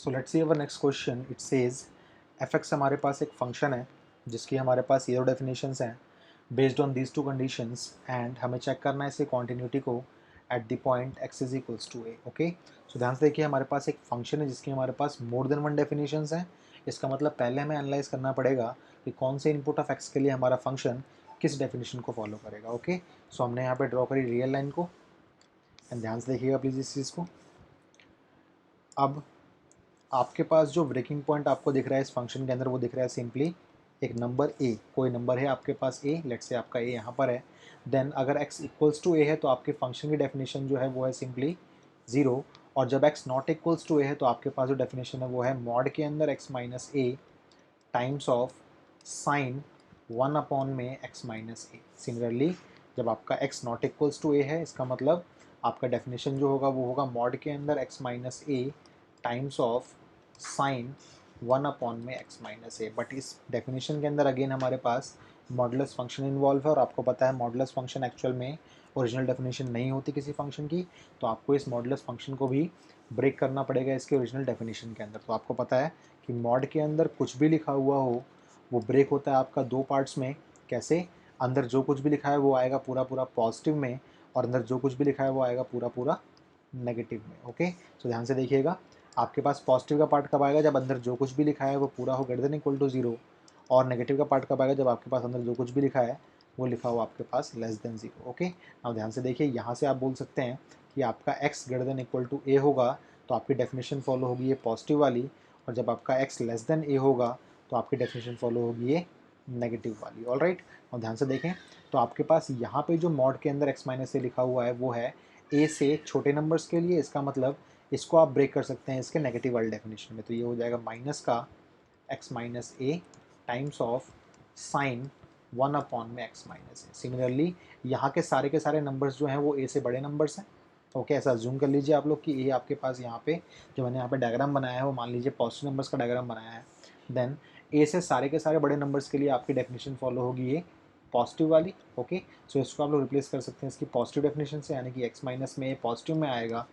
So let's see our next question. It says F x हमारे पास एक function है जिसकी हमारे पास ये दो डेफिनेशंस हैं based on these two conditions and हमें चेक करना है इसकी कॉन्टिन्यूटी को at the point x is equals to a. Okay, so ध्यान से देखिए हमारे पास एक फंक्शन है जिसकी हमारे पास मोर देन वन डेफिनेशंस हैं. इसका मतलब पहले हमें एनालाइज करना पड़ेगा कि कौन से इनपुट ऑफ एक्स के लिए हमारा फंक्शन किस डेफिनेशन को फॉलो करेगा. ओके, सो हमने यहाँ पे ड्रॉ करी रियल लाइन को एंड ध्यान से देखिएगा प्लीज़ इस चीज़ को. अब आपके पास जो ब्रेकिंग पॉइंट आपको दिख रहा है इस फंक्शन के अंदर वो दिख रहा है सिंपली एक नंबर ए. कोई नंबर है आपके पास ए, लेट्स से आपका ए यहाँ पर है. देन अगर x इक्वल्स टू ए है तो आपके फंक्शन की डेफिनेशन जो है वो है सिंपली ज़ीरो. और जब x नॉट इक्वल्स टू ए है तो आपके पास जो डेफिनेशन है वो है मॉड के अंदर x minus A times of sine one upon में x माइनस ए. सिमिलरली जब आपका x नॉट इक्वल्स टू ए है इसका मतलब आपका डेफिनेशन जो होगा वो होगा मॉड के अंदर x minus A times of sine one upon में x माइनस ए. बट इस डेफिनेशन के अंदर अगेन हमारे पास मॉडुलस फंक्शन इन्वॉल्व है और आपको पता है मॉडुलस फंक्शन एक्चुअल में ओरिजिनल डेफिनेशन नहीं होती किसी फंक्शन की. तो आपको इस मॉडुलस फंक्शन को भी ब्रेक करना पड़ेगा इसके ओरिजिनल डेफिनेशन के अंदर. तो आपको पता है कि मॉड के अंदर कुछ भी लिखा हुआ हो वो ब्रेक होता है आपका दो पार्ट्स में. कैसे? अंदर जो कुछ भी लिखा है वो आएगा पूरा पूरा पॉजिटिव में और अंदर जो कुछ भी लिखा है वो आएगा पूरा पूरा नेगेटिव में. ओके, सो ध्यान से देखिएगा आपके पास पॉजिटिव का पार्ट कब आएगा जब अंदर जो कुछ भी लिखा है वो पूरा हो greater than equal to zero. और नेगेटिव का पार्ट कब आएगा जब आपके पास अंदर जो कुछ भी लिखा है वो लिखा हो आपके पास लेस देन जीरो. ओके, अब ध्यान से देखिए यहाँ से आप बोल सकते हैं कि आपका x greater than equal to a होगा तो आपकी डेफिनेशन फॉलो होगी ये पॉजिटिव वाली. और जब आपका x लेस देन ए होगा तो आपकी डेफिनेशन फॉलो होगी ये नेगेटिव वाली. ऑल राइट, और ध्यान से देखें तो आपके पास यहाँ पे जो मॉड के अंदर x माइनस ए लिखा हुआ है वो है a से छोटे नंबर्स के लिए. इसका मतलब इसको आप ब्रेक कर सकते हैं इसके नेगेटिव वाले डेफिनेशन में. तो ये हो जाएगा माइनस का x minus A times of sine one upon में x माइनस ए. सिमिलरली यहाँ के सारे नंबर्स जो हैं वो a से बड़े नंबर्स हैं. ओके, ऐसा जूम कर लीजिए आप लोग कि a आपके पास यहाँ पे जो मैंने यहाँ पे डायग्राम बनाया है वो मान लीजिए पॉजिटिव नंबर्स का डायग्राम बनाया है. देन a से सारे के सारे बड़े नंबर्स के लिए आपकी डेफिनेशन फॉलो होगी ये पॉजिटिव वाली. ओके, सो इसको आप लोग रिप्लेस कर सकते हैं इसकी पॉजिटिव डेफिनेशन से, यानी कि x माइनस में पॉजिटिव में आएगा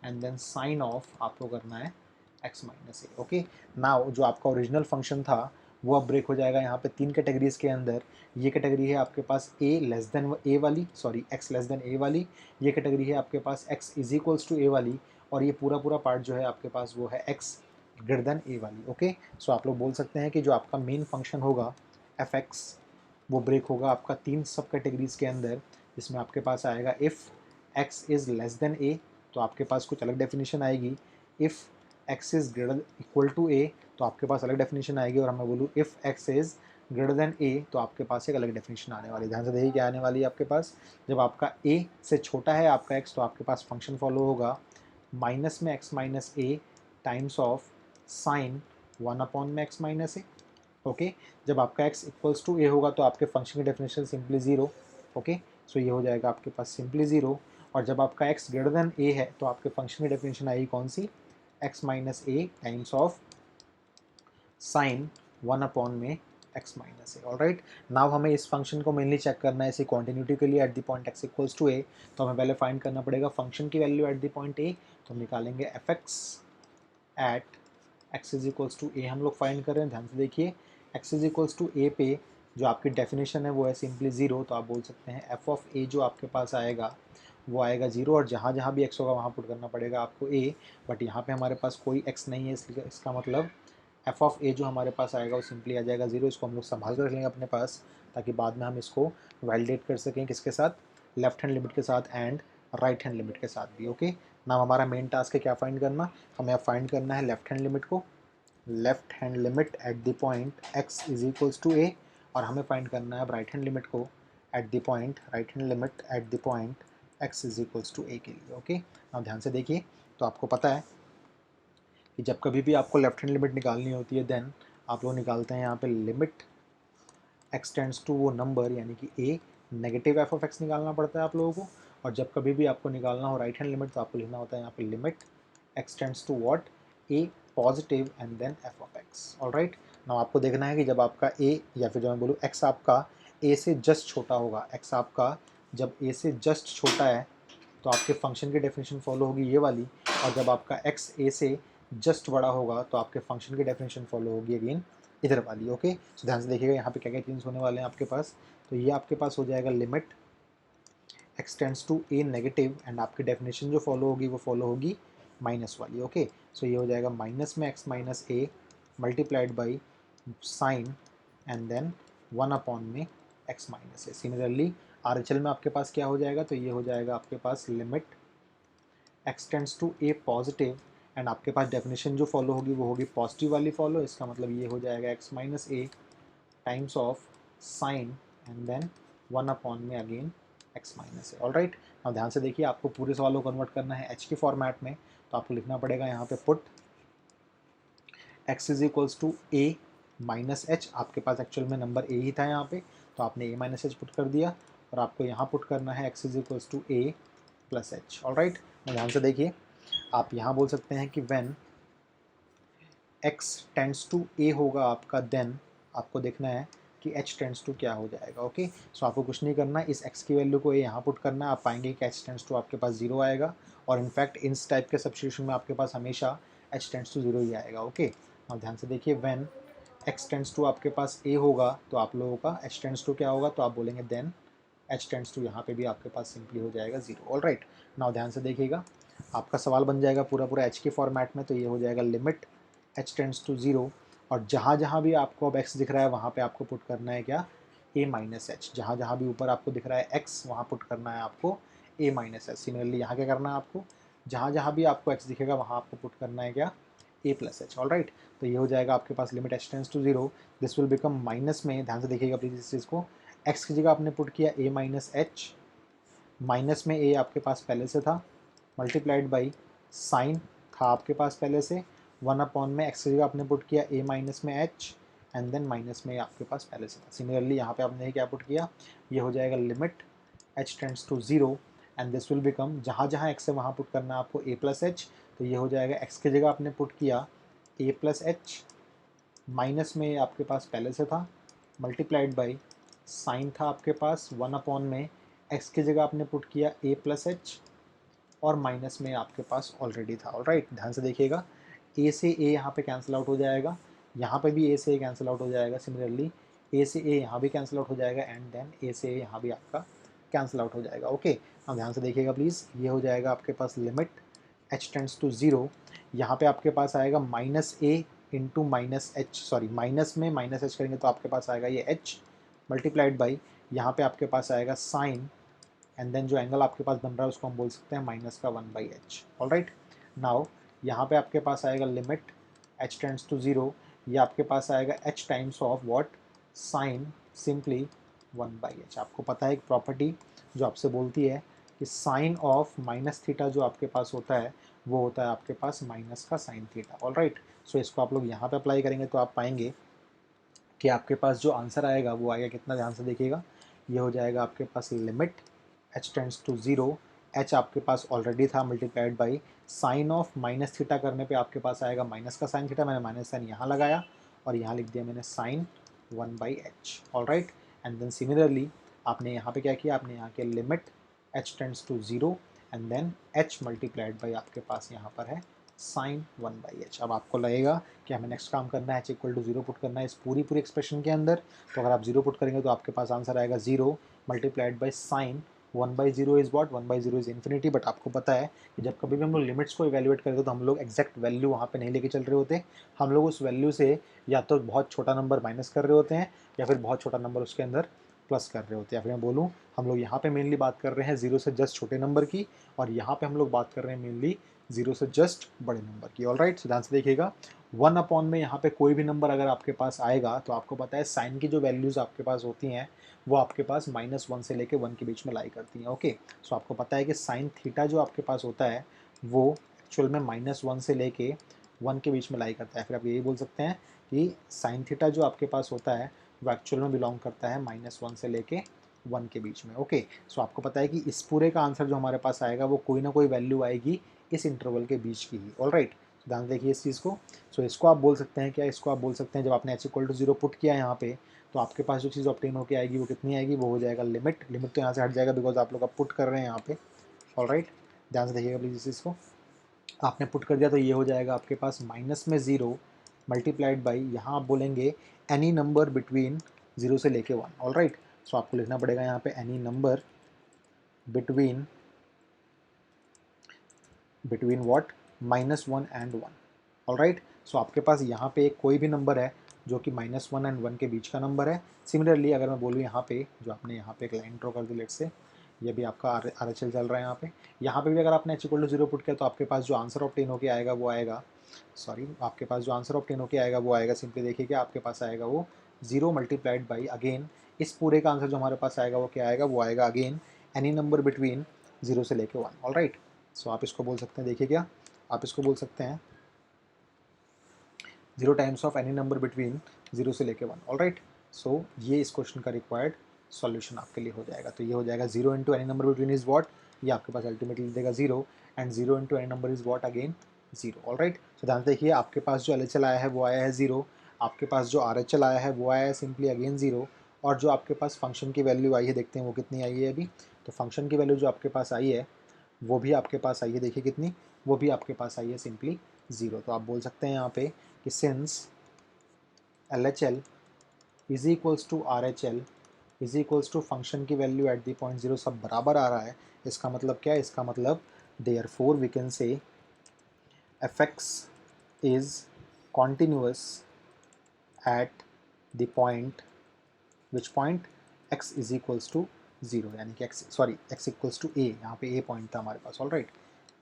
एंड देन साइन ऑफ आपको करना है x माइनस ए. ओके, नाउ जो आपका ओरिजिनल फंक्शन था वो अब ब्रेक हो जाएगा यहाँ पे तीन कैटेगरीज के अंदर. ये कैटेगरी है आपके पास a लेस देन ए वाली, सॉरी x लेस देन ए वाली. ये कैटेगरी है आपके पास x इज इक्वल्स टू ए वाली. और ये पूरा पूरा पार्ट जो है आपके पास वो है x ग्रेटर देन ए वाली. ओके, सो आप लोग बोल सकते हैं कि जो आपका मेन फंक्शन होगा एफ एक्स वो ब्रेक होगा आपका तीन सब कैटेगरीज के अंदर, जिसमें आपके पास आएगा if x is less than a तो आपके पास कुछ अलग डेफिनेशन आएगी. If x is greater equal to a तो आपके पास अलग डेफिनेशन आएगी. और मैं बोलूँ if x is greater than a तो आपके पास एक अलग डेफिनेशन आने वाली है. ध्यान से देखिए क्या आने वाली है आपके पास. जब आपका a से छोटा है आपका x तो आपके पास फंक्शन फॉलो होगा माइनस में x minus A times of sine one upon में x माइनस ए. ओके, जब आपका x इक्वल्स टू ए होगा तो आपके फंक्शन की डेफिनेशन सिंपली ज़ीरो. ओके, सो ये हो जाएगा आपके पास सिंपली ज़ीरो. और जब आपका x ग्रेटर देन ए है तो आपके फंक्शन की डेफिनेशन आएगी कौन सी? x minus A times of sine one upon में x माइनस ए. ऑल राइट, नाउ हमें इस फंक्शन को मेनली चेक करना है इसी कॉन्टिन्यूटी के लिए at the point x equals to a. तो हमें पहले फाइंड करना पड़ेगा फंक्शन की value at the point a. तो हम निकालेंगे F X at x is equals to a. हम लोग फाइंड कर रहे हैं, ध्यान से देखिए x इज इक्वल्स टू ए पे जो आपकी डेफिनेशन है वो है सिंपली ज़ीरो. तो आप बोल सकते हैं एफ ऑफ ए जो आपके पास आएगा वो आएगा ज़ीरो. और जहाँ जहाँ भी x होगा वहाँ पुट करना पड़ेगा आपको a. बट यहाँ पे हमारे पास कोई x नहीं है इसलिए इसका मतलब एफ ऑफ ए जो हमारे पास आएगा वो सिंपली आ जाएगा ज़ीरो. इसको हम लोग संभाल कर रख लेंगे अपने पास ताकि बाद में हम इसको वैलिडेट कर सकें किसके साथ? लेफ्ट हैंड लिमिट के साथ एंड राइट हैंड लिमिट के साथ भी. ओके, नाउ हमारा मेन टास्क है क्या फाइंड करना? हमें अब फाइंड करना है लेफ्ट हैंड लिमिट को. Left hand limit at the point x is equals to a. और हमें फाइंड करना है अब राइट हैंड लिमिट को at the point right hand limit at the point x is equals to a के लिए. Okay, अब ध्यान से देखिए तो आपको पता है कि जब कभी भी आपको लेफ्ट हैंड लिमिट निकालनी होती है देन आप लोग निकालते हैं यहाँ पे लिमिट x टेंड्स टू वो नंबर यानी कि a. Negative F of x निकालना पड़ता है आप लोगों को. और जब कभी भी आपको निकालना हो राइट हैंड लिमिट तो आपको लिखना होता है यहाँ पे limit x tends to what? a positive and then f of x. All right, now आपको देखना है कि जब आपका a या फिर जो मैं बोलूँ x आपका a से जस्ट छोटा होगा, x आपका जब a से जस्ट छोटा है तो आपके फंक्शन की डेफिनेशन फॉलो होगी ये वाली. और जब आपका x a से जस्ट बड़ा होगा तो आपके फंक्शन की डेफिनेशन फॉलो होगी अगेन इधर वाली। ओके, सो ध्यान से देखिएगा यहाँ पे क्या क्या चेंज होने वाले हैं आपके पास। तो ये आपके पास हो जाएगा limit x tends to a negative, and आपकी डेफिनेशन जो फॉलो होगी वो फॉलो होगी माइनस वाली। ओके, सो ये हो जाएगा माइनस में x minus a multiplied by sine and then 1 upon में x minus a। Similarly RHL में आपके पास क्या हो जाएगा, तो ये हो जाएगा आपके पास limit x tends to a positive, and आपके पास डेफिनेशन जो फॉलो होगी वो होगी पॉजिटिव वाली फॉलो। इसका मतलब ये हो जाएगा x minus a times of sine and then 1 upon में again x minus a। All right, अब ध्यान से देखिए, आपको पूरे सवाल को कन्वर्ट करना है h के फॉर्मेट में, तो आपको लिखना पड़ेगा यहाँ पे put x is equals to a minus h. आपके पास एक्चुअल में नंबर a ही था यहाँ पे, तो आपने a माइनस एच पुट कर दिया, और आपको यहाँ पुट करना है x is equals to a plus h. All right, ध्यान से देखिए, आप यहाँ बोल सकते हैं कि when x tends to a होगा आपका, देन आपको देखना है कि h टेंड्स टू क्या हो जाएगा। ओके, सो आपको कुछ नहीं करना, इस x की वैल्यू को a यहाँ पुट करना है, आप पाएंगे कि h टेंड्स टू आपके पास 0 आएगा, और इनफैक्ट इस टाइप के सब्स्टिट्यूशन में आपके पास हमेशा h टेंड्स टू 0 ही आएगा। ओके, अब ध्यान से देखिए, व्हेन x टेंड्स टू आपके पास a होगा तो आप लोगों का h टेंड्स टू क्या होगा, तो आप बोलेंगे देन h टेंड्स टू यहाँ पे भी आपके पास सिंपली हो जाएगा 0। ऑल राइट, नाउ ध्यान से देखिएगा, आपका सवाल बन जाएगा पूरा पूरा h के फॉर्मेट में, तो ये हो जाएगा लिमिट h टेंड्स टू 0, और जहाँ जहाँ भी आपको अब x दिख रहा है वहाँ पे आपको पुट करना है क्या, a माइनस एच। जहाँ जहाँ भी ऊपर आपको दिख रहा है x, वहाँ पुट करना है आपको a माइनस एच। सिमिलरली यहाँ क्या करना है आपको, जहाँ जहाँ भी आपको x दिखेगा वहाँ आपको पुट करना है क्या, a plus h. All right, तो ये हो जाएगा आपके पास limit h tends to 0, this will become minus में, ध्यान से देखिएगा प्लीज इस चीज़ को, x की जगह आपने पुट किया a माइनस एच, माइनस में a आपके पास पहले से था, मल्टीप्लाइड बाई साइन था आपके पास पहले से, 1 अपॉन में x की जगह आपने पुट किया a माइनस में h, एंड देन माइनस में आपके पास पहले से था। सिमिलरली यहाँ पे आपने क्या पुट किया, ये हो जाएगा limit h tends to 0, and this will become, जहाँ जहाँ x है वहाँ पुट करना है आपको a प्लस एच, तो ये हो जाएगा x की जगह आपने पुट किया a प्लस एच, माइनस में आपके पास पहले से था, मल्टीप्लाइड बाई साइन था आपके पास 1 अपॉन में x की जगह आपने पुट किया a प्लस एच, और माइनस में आपके पास ऑलरेडी था। ऑल राइट, ध्यान से देखिएगा, a से a यहाँ पे कैंसिल आउट हो जाएगा, यहाँ पे भी a से a कैंसिल आउट हो जाएगा, सिमिलरली a से a यहाँ भी कैंसिल आउट हो जाएगा, एंड देन a से a यहाँ भी आपका कैंसिल आउट हो जाएगा। ओके, अब ध्यान से देखिएगा प्लीज़, ये हो जाएगा आपके पास लिमिट h टेंड्स टू 0, यहाँ पे आपके पास आएगा minus a into minus H, sorry minus में माइनस एच करेंगे तो आपके पास आएगा ये h, मल्टीप्लाइड बाई यहाँ पे आपके पास आएगा साइन, एंड देन जो एंगल आपके पास बन रहा है उसको हम बोल सकते हैं माइनस का 1 by h. All right, now यहाँ पे आपके पास आएगा लिमिट h टेंड्स टू 0, ये आपके पास आएगा h times of what, sine simply 1 by h. आपको पता है एक प्रॉपर्टी जो आपसे बोलती है कि साइन ऑफ माइनस थीटा जो आपके पास होता है वो होता है आपके पास माइनस का साइन थीटा। ऑल राइट, सो इसको आप लोग यहाँ पे अप्लाई करेंगे तो आप पाएंगे कि आपके पास जो आंसर आएगा वो आएगा कितना, ध्यान से देखिएगा, ये हो जाएगा आपके पास limit h tends to 0, h आपके पास ऑलरेडी था, multiplied by sine of minus theta करने पे आपके पास आएगा माइनस का साइन थीटा, मैंने माइनस साइन यहाँ लगाया और यहाँ लिख दिया मैंने sine 1 by h. All right, and then similarly आपने यहाँ पे क्या किया, आपने यहाँ के limit h tends to 0, and then h multiplied by आपके पास यहाँ पर है साइन 1 बाई एच। अब आपको लगेगा कि हमें नेक्स्ट काम करना है h इक्वल टू 0 पुट करना है इस पूरी पूरी एक्सप्रेशन के अंदर, तो अगर आप 0 पुट करेंगे तो आपके पास आंसर आएगा 0 multiplied by sign 1 by 0 is what, 1 by 0 is infinity. But आपको पता है कि जब कभी भी हम लोग लिमिट्स को इवेल्युएट करते हैं तो हम लोग एग्जैक्ट वैल्यू वहाँ पे नहीं लेके चल रहे होते, हम लोग उस वैल्यू से या तो बहुत छोटा नंबर माइनस कर रहे होते हैं या फिर बहुत छोटा नंबर उसके अंदर प्लस कर रहे होते हैं, या फिर मैं बोलूँ हम लोग यहाँ पे मेनली बात कर रहे हैं 0 से जस्ट छोटे नंबर की, और यहाँ पे हम लोग बात कर रहे हैं मेनली 0 से जस्ट बड़े नंबर की। ऑल राइट, ध्यान से देखिएगा, 1 अपॉन में यहाँ पे कोई भी नंबर अगर आपके पास आएगा तो आपको पता है साइन की जो वैल्यूज़ आपके पास होती हैं वो आपके पास -1 से लेके 1 के बीच में लाई करती हैं। ओके, सो आपको पता है कि साइन थीटा जो आपके पास होता है वो एक्चुअल में -1 से लेके 1 के बीच में लाई करता है। फिर आप यही बोल सकते हैं कि साइन थीटा जो आपके पास होता है वो एक्चुअल में बिलोंग करता है -1 से लेके 1 के बीच में। ओके, सो आपको पता है कि इस पूरे का आंसर जो हमारे पास आएगा वो कोई ना कोई वैल्यू आएगी इस इंटरवल के बीच की ही। ऑल राइट, ध्यान देखिए इस चीज़ को। सो इसको आप बोल सकते हैं क्या, इसको आप बोल सकते हैं जब आपने h इक्वल टू 0 पुट किया यहाँ पे तो आपके पास जो चीज़ ऑब्टेन होकर आएगी वो कितनी आएगी, वो हो जाएगा लिमिट, लिमिट तो यहाँ से हट जाएगा बिकॉज आप लोग अब पुट कर रहे हैं यहाँ पे। ऑल राइट, ध्यान से देखिएगा प्लीज इस चीज़ को। आपने पुट कर दिया तो ये हो जाएगा आपके पास माइनस में 0 मल्टीप्लाइड बाई, यहाँ आप बोलेंगे एनी नंबर बिटवीन 0 से लेके 1। ऑल राइट, सो आपको लिखना पड़ेगा यहाँ पे any number between what, -1 and 1। All right, so आपके पास यहाँ पे कोई भी नंबर है जो कि -1 एंड 1 के बीच का नंबर है। सिमिलरली अगर मैं बोलूँ यहाँ पे, जो आपने यहाँ पे एक लाइन ड्रॉ कर दी लेट से, ये भी आपका आर एच एल चल रहा है यहाँ पे भी अगर आपने h = 0 पुट किया तो आपके पास जो आंसर ऑब्टेन होके आएगा वो आएगा, सॉरी, आपके पास जो आंसर ऑब्टेन होके आएगा वो आएगा, सिंपली देखिए कि आपके पास आएगा वो 0 मल्टीप्लाइड बाई, अगेन इस पूरे का आंसर जो हमारे पास आएगा वो क्या आएगा, वो आएगा अगेन एनी नंबर बिटवीन 0 से लेके 1। ऑल राइट, सो आप इसको बोल सकते हैं, देखिए क्या आप इसको बोल सकते हैं 0 times of any number between 0 से लेके 1। ऑल राइट, सो ये इस क्वेश्चन का रिक्वायर्ड सॉल्यूशन आपके लिए हो जाएगा। तो ये हो जाएगा 0 into any number between is what, ये आपके पास अल्टीमेटली देगा 0, and 0 into any number is what, again 0। All right, so ध्यान से देखिए आपके पास जो LHL आया है वो आया है 0, आपके पास जो RHL आया है वो आया है सिंपली अगेन 0, और जो आपके पास फंक्शन की वैल्यू आई है देखते हैं वो कितनी आई है अभी। तो फंक्शन की वैल्यू जो आपके पास आई है वो भी आपके पास आई है, देखिए कितनी, वो भी आपके पास आई है सिंपली 0। तो आप बोल सकते हैं यहाँ पे कि since LHL is equals to RHL is equals to function की वैल्यू एट द पॉइंट 0 सब बराबर आ रहा है, इसका मतलब क्या है, इसका मतलब therefore we can say fx is continuous at the point, which point, x is equals to 0, यानी कि x इक्वल्स टू a, यहाँ पे a पॉइंट था हमारे पास। ऑल राइट,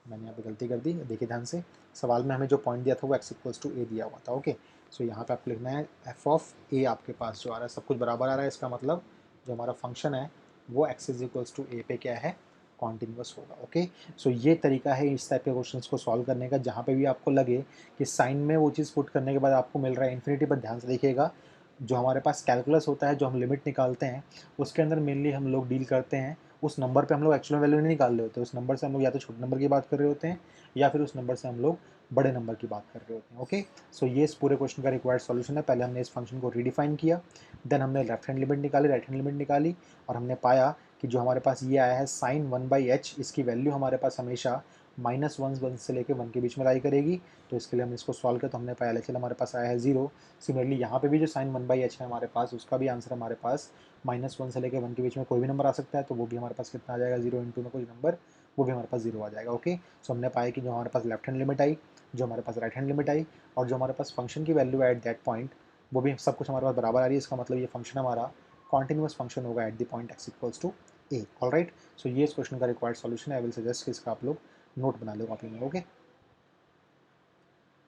मैंने यहाँ पे गलती कर दी, देखिए ध्यान से, सवाल में हमें जो पॉइंट दिया था वो x इक्वल्स टू a दिया हुआ था। ओके, सो यहाँ पे आपको लिखना है f ऑफ a आपके पास जो आ रहा है सब कुछ बराबर आ रहा है, इसका मतलब जो हमारा फंक्शन है वो x is equals to a पे क्या है, कॉन्टिन्यूस होगा। ओके, सो ये तरीका है इस टाइप के क्वेश्चंस को सॉल्व करने का, जहाँ पे भी आपको लगे कि साइन में वो चीज़ पुट करने के बाद आपको मिल रहा है इन्फिनिटी, पर ध्यान से देखिएगा जो हमारे पास कैलकुलस होता है, जो हम लिमिट निकालते हैं उसके अंदर मेनली हम लोग डील करते हैं उस नंबर पे, हम लोग एक्चुअल वैल्यू नहीं निकाल रहे होते, उस नंबर से हम लोग या तो छोटे नंबर की बात कर रहे होते हैं या फिर उस नंबर से हम लोग बड़े नंबर की बात कर रहे होते हैं। ओके, सो ये इस पूरे क्वेश्चन का रिक्वायर्ड सॉल्यूशन है। पहले हमने इस फंक्शन को रीडिफाइन किया, देन हमने लेफ्ट हैंड लिमिट निकाली, राइट हैंड लिमिट निकाली, और हमने पाया कि जो हमारे पास ये आया है साइन 1/h, इसकी वैल्यू हमारे पास हमेशा -1 से लेकर 1 के बीच में लाई करेगी। तो इसके लिए हम इसको सॉल्व किया तो हमने पाया चल हमारे पास आया है 0। सिमिलरली यहाँ पे भी जो साइन 1/h है हमारे पास, उसका भी आंसर हमारे पास -1 से लेकर 1 के बीच में कोई भी नंबर आ सकता है, तो वो भी हमारे पास कितना आ जाएगा, 0 इंटू में कोई नंबर, वो भी हमारे पास 0 आ जाएगा। ओके, सो हमने पाया कि जो हमारे पास लेफ्ट हैंड लिमिट आई, जो हमारे पास राइट हैंड लिमिट आई, और जो हमारे पास फंक्शन की वैल्यू है एट दैट पॉइंट, वो भी सब कुछ हमारे पास बराबर आ रही है। इसका मतलब ये फंक्शन हमारा कॉन्टिन्यूस फंक्शन होगा at the point x equals to a। All right, so ये इस क्वेश्चन का रिक्वायर्ड सॉल्यूशन है। आई विल सजेस्ट कि इसका आप लोग नोट बना लो कॉपी में। ओके।